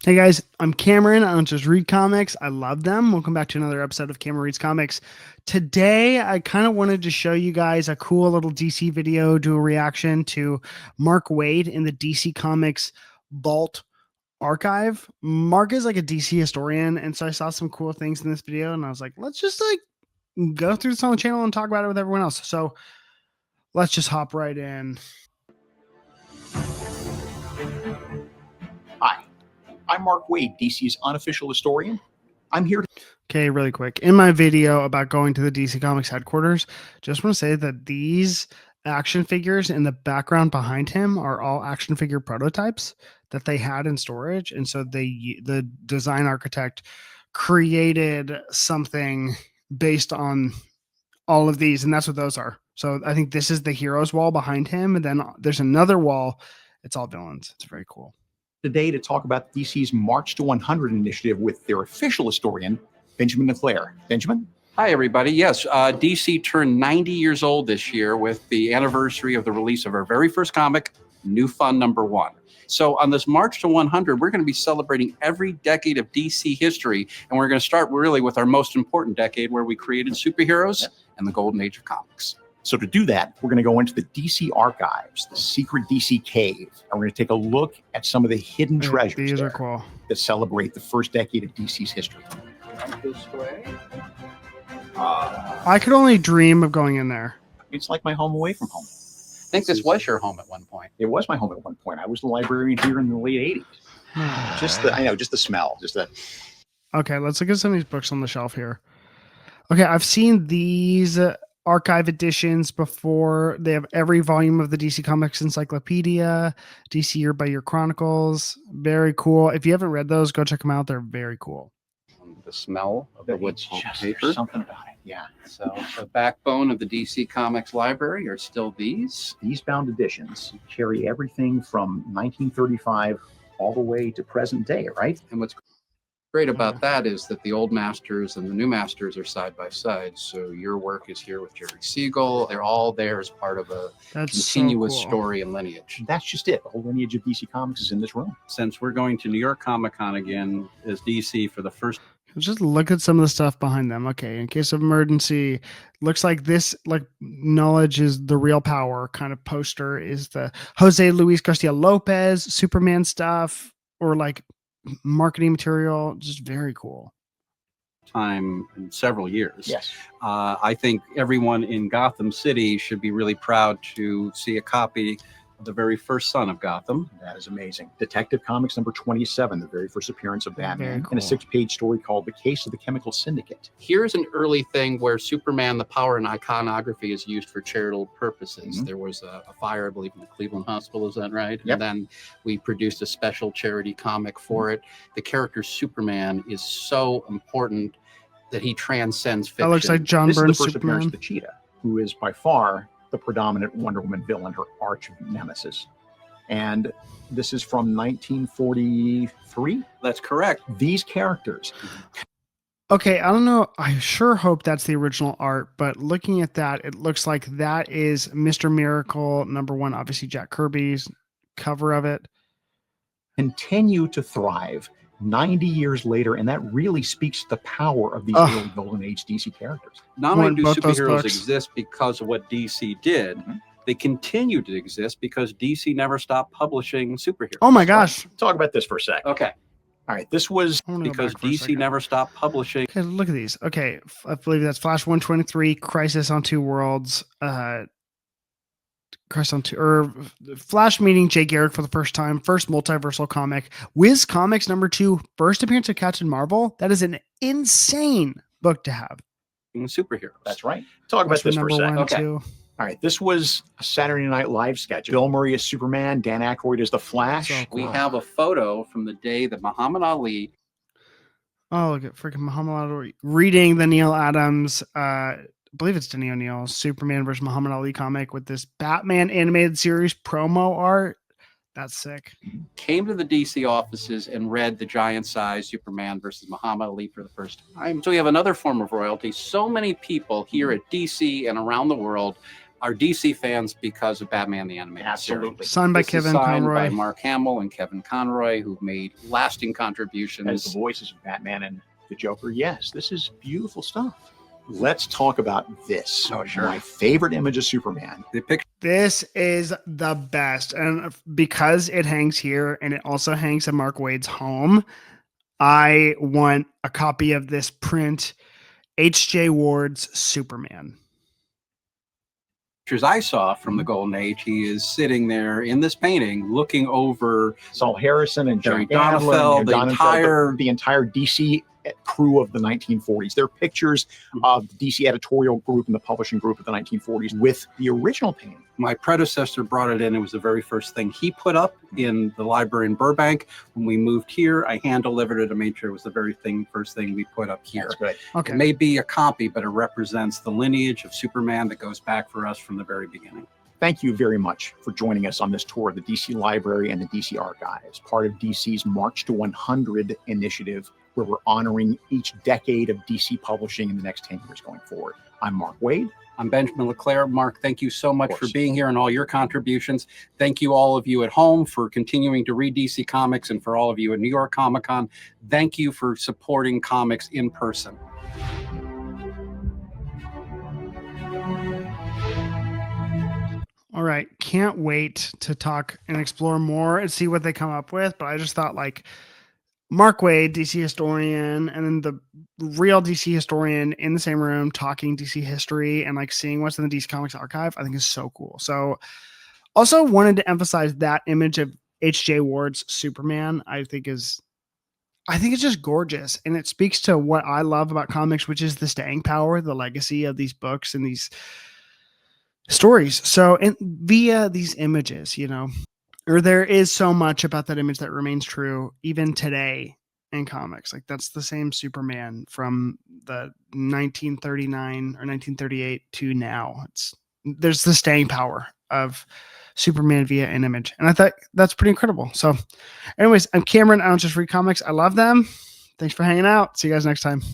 Hey guys, I'm Cameron. I don't just read comics. I love them. Welcome back to another episode of Cameron Reads Comics. Today, I kind of wanted to show you guys a cool little DC video, do a reaction to Mark Waid in the DC Comics Vault archive. Mark is like a DC historian, and so I saw some cool things in this video, and I was like, let's just go through this on the channel and talk about it with everyone else. So let's just hop right in. Hi, I'm Mark Waid, DC's unofficial historian. I'm here to... Okay, really quick. In my video about going to the DC Comics headquarters, just want to say that these action figures in the background behind him are all action figure prototypes that they had in storage. And so the design architect created something based on all of these, and that's what those are. So I think this is the heroes wall behind him, and then there's another wall. It's all villains. It's very cool. Today to talk about DC's March to 100 initiative with their official historian, Benjamin LeClaire. Benjamin? Hi, everybody. Yes, DC turned 90 years old this year with the anniversary of the release of our very first comic, New Fun #1. So on this March to 100, we're going to be celebrating every decade of DC history, and we're going to start really with our most important decade where we created superheroes and the golden age of comics. So to do that, we're going to go into the DC archives, the secret DC cave, and we're going to take a look at some of the hidden treasures These are cool that celebrate the first decade of DC's history. This way. I could only dream of going in there. It's like my home away from home. I think this was your home at one point. It was my home at one point. I was the librarian here in the late 80s. Just the smell, Okay, let's look at some of these books on the shelf here. Okay, I've seen these archive editions before. They have every volume of the DC Comics Encyclopedia, DC Year by Year Chronicles. Very cool. If you haven't read those, go check them out. They're very cool. The smell of the wood pulp paper. Something about it, yeah. So the backbone of the DC Comics library are still these. These bound editions carry everything from 1935 all the way to present day, right? And what's great about that is that the old masters and the new masters are side by side. So your work is here with Jerry Siegel. They're all there as part of a continuous story and lineage. That's just it. The whole lineage of DC Comics is in this room. Since we're going to New York Comic Con again as DC for the first... Just look at some of the stuff behind them. Okay, in case of emergency, looks like this, knowledge is the real power kind of poster is the Jose Luis Garcia Lopez Superman stuff, or marketing material. Just very cool. Time in several years. Yes. I think everyone in Gotham City should be really proud to see a copy of the very first son of Gotham. That is amazing. Detective Comics #27, the very first appearance of Batman, cool. in a 6-page story called The Case of the Chemical Syndicate. Here's an early thing where Superman, the power and iconography is used for charitable purposes. There was a fire, I believe, in the Cleveland Hospital, is that right? Yep. And then we produced a special charity comic for it. The character Superman is so important that he transcends fiction. That looks like John This Byrne's is the first Superman. appearance of the Cheetah, who is by far the predominant Wonder Woman villain, her arch nemesis. And this is from 1943. That's correct. These characters. Okay, I don't know. I sure hope that's the original art, but looking at that, it looks like that is Mr. Miracle #1, obviously Jack Kirby's cover of it. Continue to thrive 90 years later, and that really speaks to the power of these early Golden Age DC characters. Not only do superheroes exist because of what DC did, they continue to exist because DC never stopped publishing superheroes. Oh my gosh. Talk about this for a sec. Okay. All right, this was because DC never stopped publishing. Okay, look at these. Okay, I believe that's Flash 123, Crisis on Two Worlds, Flash meeting Jay Garrick for the first time, first multiversal comic, Wiz Comics #2, first appearance of Captain Marvel. That is an insane book to have. Superheroes. That's right. Talk about this for a second. Okay. All right, this was a Saturday Night Live sketch. Bill Murray as Superman, Dan Aykroyd as the Flash. So cool. We have a photo from the day that Muhammad Ali. Oh, look at freaking Muhammad Ali reading the Neil Adams, I believe it's Denny O'Neil, Superman versus Muhammad Ali comic with this Batman animated series promo art. That's sick. Came to the DC offices and read the giant-sized Superman versus Muhammad Ali for the first time. So we have another form of royalty. So many people here at DC and around the world are DC fans because of Batman the Animated Absolutely. Series. Signed by This is Kevin signed Conroy. by Mark Hamill and Kevin Conroy, who've made lasting As contributions. the voices of Batman and the Joker, yes, this is beautiful stuff. Let's talk about this. Oh, sure. My favorite image of Superman. The picture This is the best. And because it hangs here and it also hangs at Mark Waid's home, I want a copy of this print, H.J. Ward's Superman. pictures I saw from the Golden Age, he is sitting there in this painting looking over Saul Harrison and Jerry John Adler, Donenfeld, and the Donenfeld, entire- the entire DC crew of the 1940s. They're pictures of the DC editorial group and the publishing group of the 1940s with the original painting. my predecessor brought it in. It was the very first thing he put up in the library in Burbank. When we moved here, I hand delivered it and made sure it was the very first thing we put up here. That's good. Okay. It may be a copy, but it represents the lineage of Superman that goes back for us from the very beginning. Thank you very much for joining us on this tour of the DC Library and the DC Archives, part of DC's March to 100 initiative, where we're honoring each decade of DC publishing in the next 10 years going forward. I'm Mark Waid. I'm Benjamin LeClaire. Mark, thank you so much for course. being here and all your contributions. Thank you, all of you at home, for continuing to read DC Comics, and for all of you at New York Comic Con. Thank you for supporting comics in person. All right. Can't wait to talk and explore more and see what they come up with. But I just thought, like, Mark Waid, DC historian, and then the real DC historian in the same room talking DC history and like seeing what's in the DC Comics archive, I think is so cool. So also wanted to emphasize that image of H.J. Ward's Superman, I think it's just gorgeous. And it speaks to what I love about comics, which is the staying power, the legacy of these books and these stories. So, and via these images, or there is so much about that image that remains true even today in comics. Like, that's the same Superman from the 1939 or 1938 to now. There's the staying power of Superman via an image. And I thought that's pretty incredible. So anyways, I'm Cameron. I don't just read comics. I love them. Thanks for hanging out. See you guys next time.